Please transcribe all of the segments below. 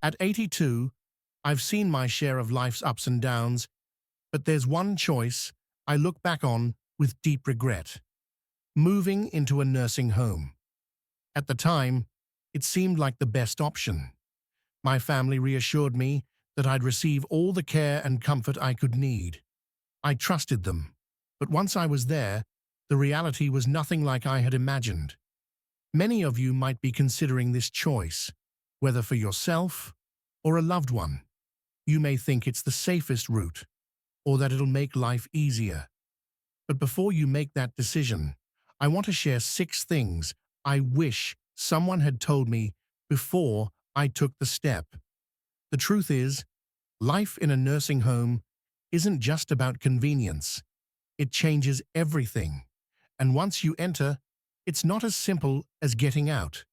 At 82, I've seen my share of life's ups and downs, but there's one choice I look back on with deep regret: moving into a nursing home. At the time, it seemed like the best option. My family reassured me that I'd receive all the care and comfort I could need. I trusted them, but once I was there, the reality was nothing like I had imagined. Many of you might be considering this choice, whether for yourself or a loved one. You may think it's the safest route, or that it'll make life easier. But before you make that decision, I want to share 6 things I wish someone had told me before I took the step. The truth is, life in a nursing home isn't just about convenience. It changes everything. And once you enter, it's not as simple as getting out.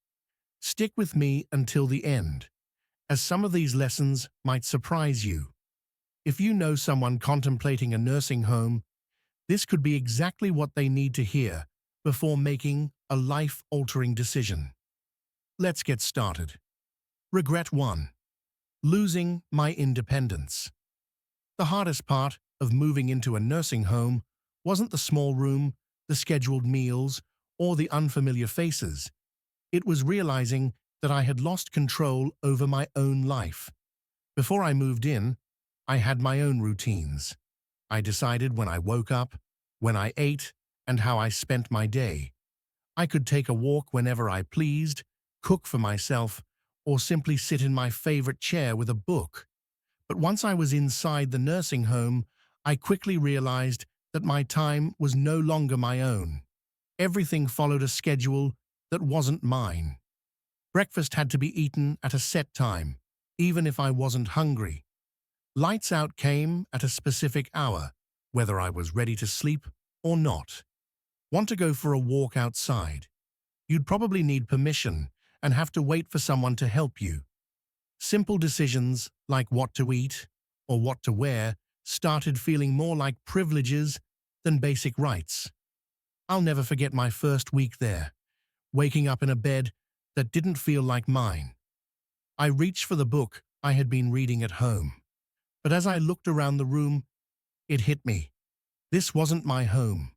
Stick with me until the end, as some of these lessons might surprise you. If you know someone contemplating a nursing home, this could be exactly what they need to hear before making a life-altering decision. Let's get started. Regret 1. Losing my independence. The hardest part of moving into a nursing home wasn't the small room, the scheduled meals, or the unfamiliar faces. It was realizing that I had lost control over my own life. Before I moved in, I had my own routines. I decided when I woke up, when I ate, and how I spent my day. I could take a walk whenever I pleased, cook for myself, or simply sit in my favorite chair with a book. But once I was inside the nursing home, I quickly realized that my time was no longer my own. Everything followed a schedule that wasn't mine. Breakfast had to be eaten at a set time, even if I wasn't hungry. Lights out came at a specific hour, whether I was ready to sleep or not. Want to go for a walk outside? You'd probably need permission and have to wait for someone to help you. Simple decisions like what to eat or what to wear started feeling more like privileges than basic rights. I'll never forget my first week there, waking up in a bed that didn't feel like mine. I reached for the book I had been reading at home, but as I looked around the room, it hit me. This wasn't my home.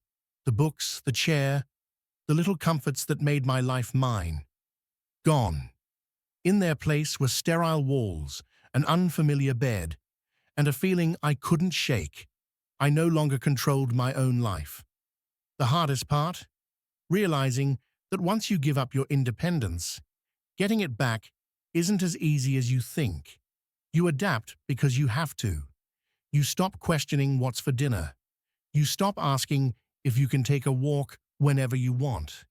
The books, the chair, the little comforts that made my life mine. Gone. In their place were sterile walls, an unfamiliar bed, and a feeling I couldn't shake. I no longer controlled my own life. The hardest part? Realizing that once you give up your independence, getting it back isn't as easy as you think. You adapt because you have to. You stop questioning what's for dinner. You stop asking if you can take a walk whenever you want.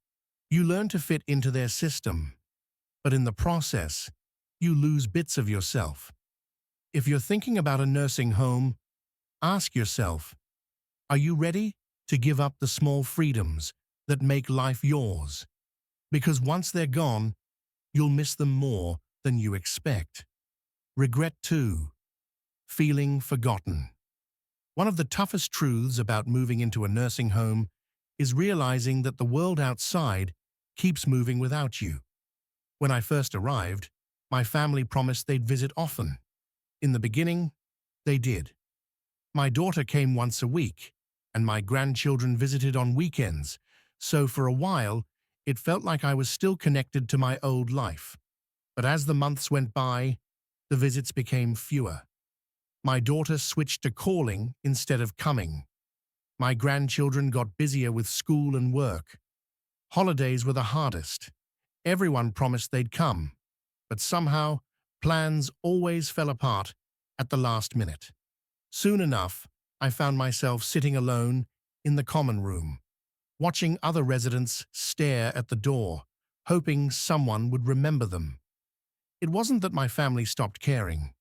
You learn to fit into their system. But in the process, you lose bits of yourself. If you're thinking about a nursing home, ask yourself, are you ready to give up the small freedoms that make life yours? Because once they're gone, you'll miss them more than you expect. Regret 2. Feeling forgotten. One of the toughest truths about moving into a nursing home is realizing that the world outside keeps moving without you. When I first arrived, my family promised they'd visit often. In the beginning, they did. My daughter came once a week, and my grandchildren visited on weekends, so for a while, it felt like I was still connected to my old life. But as the months went by, the visits became fewer. My daughter switched to calling instead of coming. My grandchildren got busier with school and work. Holidays were the hardest. Everyone promised they'd come, but somehow, plans always fell apart at the last minute. Soon enough, I found myself sitting alone in the common room, watching other residents stare at the door, hoping someone would remember them. It wasn't that my family stopped caring.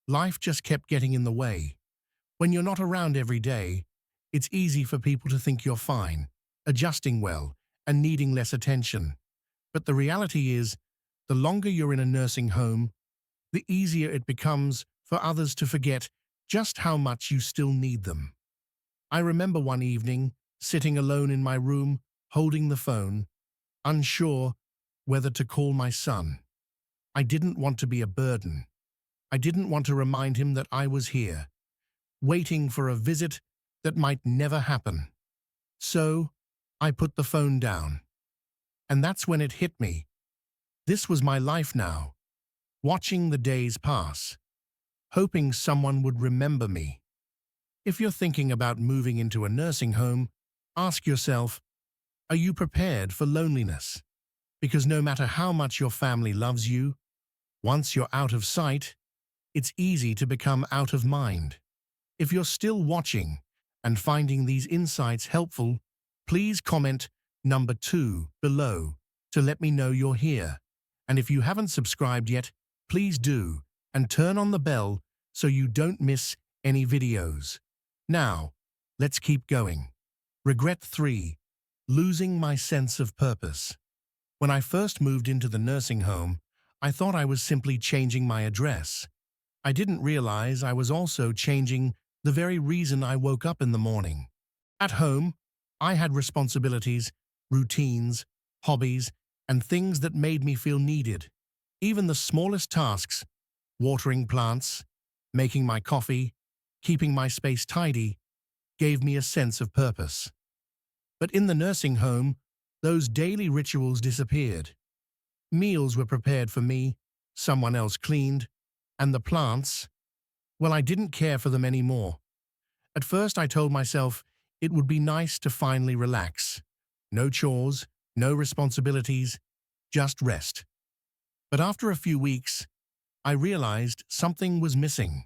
Life just kept getting in the way. When you're not around every day, it's easy for people to think you're fine, adjusting well, and needing less attention. But the reality is, the longer you're in a nursing home, the easier it becomes for others to forget just how much you still need them. I remember one evening, sitting alone in my room, holding the phone, unsure whether to call my son. I didn't want to be a burden, I didn't want to remind him that I was here, waiting for a visit that might never happen. So, I put the phone down. And that's when it hit me. This was my life now, watching the days pass, hoping someone would remember me. If you're thinking about moving into a nursing home, ask yourself, are you prepared for loneliness? Because no matter how much your family loves you, once you're out of sight, it's easy to become out of mind. If you're still watching and finding these insights helpful, please comment number 2 below to let me know you're here. And if you haven't subscribed yet, please do, and turn on the bell so you don't miss any videos. Now, let's keep going. Regret 3. Losing my sense of purpose. When I first moved into the nursing home, I thought I was simply changing my address. I didn't realize I was also changing the very reason I woke up in the morning. At home, I had responsibilities, routines, hobbies, and things that made me feel needed. Even the smallest tasks, watering plants, making my coffee, keeping my space tidy, gave me a sense of purpose. But in the nursing home, those daily rituals disappeared. Meals were prepared for me, someone else cleaned, and the plants, well, I didn't care for them anymore. At first I told myself it would be nice to finally relax. No chores, no responsibilities, just rest. But after a few weeks, I realized something was missing.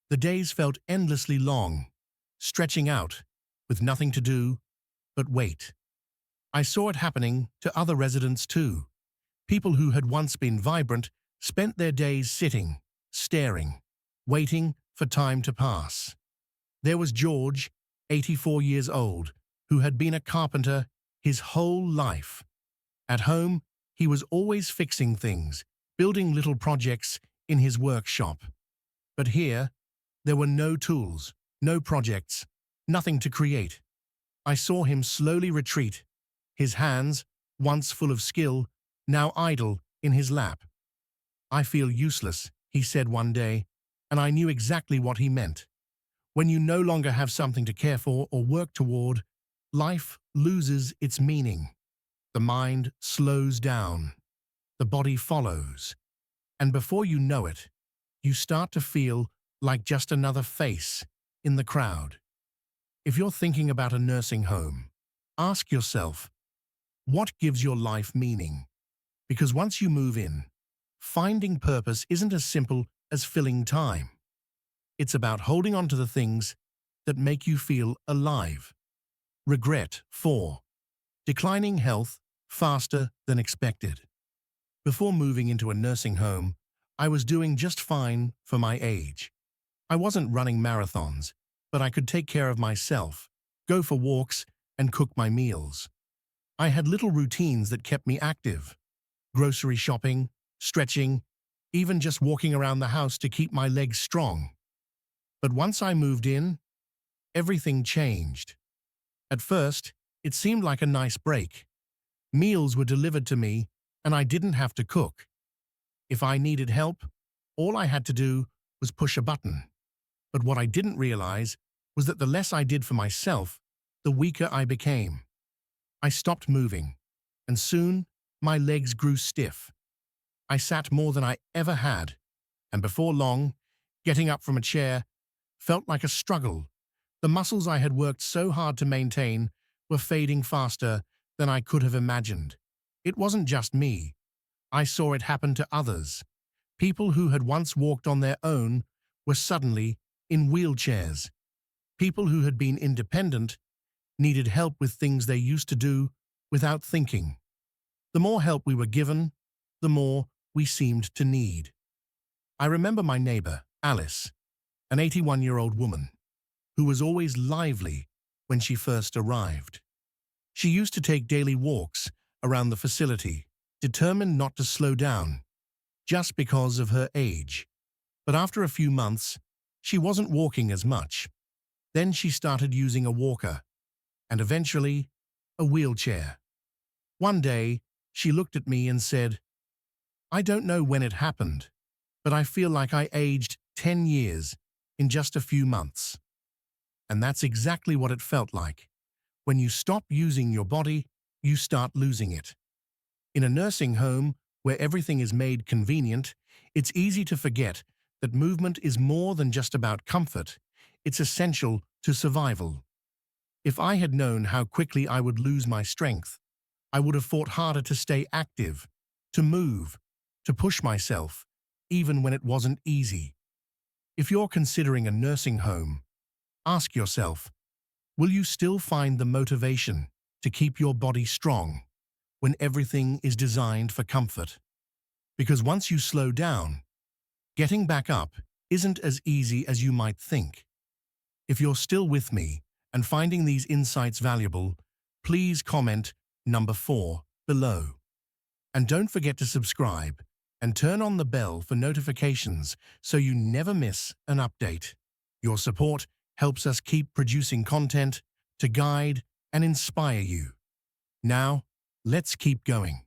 The days felt endlessly long, stretching out, with nothing to do but wait. I saw it happening to other residents too. People who had once been vibrant spent their days sitting, staring, waiting for time to pass. There was George, 84 years old, who had been a carpenter his whole life. At home, he was always fixing things, building little projects in his workshop. But here, there were no tools, no projects, nothing to create. I saw him slowly retreat, his hands, once full of skill, now idle in his lap. "I feel useless," he said one day, and I knew exactly what he meant. When you no longer have something to care for or work toward, life loses its meaning. The mind slows down, the body follows, and before you know it, you start to feel like just another face in the crowd. If you're thinking about a nursing home, ask yourself, what gives your life meaning? Because once you move in, finding purpose isn't as simple as filling time. It's about holding on to the things that make you feel alive. Regret 4. Declining health faster than expected. Before moving into a nursing home, I was doing just fine for my age. I wasn't running marathons, but I could take care of myself, go for walks, and cook my meals. I had little routines that kept me active. Grocery shopping, stretching, even just walking around the house to keep my legs strong. But once I moved in, everything changed. At first, it seemed like a nice break. Meals were delivered to me, and I didn't have to cook. If I needed help, all I had to do was push a button. But what I didn't realize was that the less I did for myself, the weaker I became. I stopped moving, and soon my legs grew stiff. I sat more than I ever had, and before long, getting up from a chair felt like a struggle. The muscles I had worked so hard to maintain were fading faster than I could have imagined. It wasn't just me. I saw it happen to others. People who had once walked on their own were suddenly in wheelchairs. People who had been independent needed help with things they used to do without thinking. The more help we were given, the more we seemed to need. I remember my neighbor, Alice, an 81-year-old woman, who was always lively when she first arrived. She used to take daily walks around the facility, determined not to slow down, just because of her age. But after a few months, she wasn't walking as much. Then she started using a walker, and eventually, a wheelchair. One day, she looked at me and said, "I don't know when it happened, but I feel like I aged 10 years in just a few months. And that's exactly what it felt like. When you stop using your body, you start losing it. In a nursing home, where everything is made convenient, it's easy to forget that movement is more than just about comfort. It's essential to survival. If I had known how quickly I would lose my strength, I would have fought harder to stay active, to move, to push myself, even when it wasn't easy. If you're considering a nursing home, ask yourself, will you still find the motivation to keep your body strong when everything is designed for comfort? Because once you slow down, getting back up isn't as easy as you might think. If you're still with me and finding these insights valuable, please comment number 4 below. And don't forget to subscribe and turn on the bell for notifications so you never miss an update. Your support helps us keep producing content to guide and inspire you. Now, let's keep going.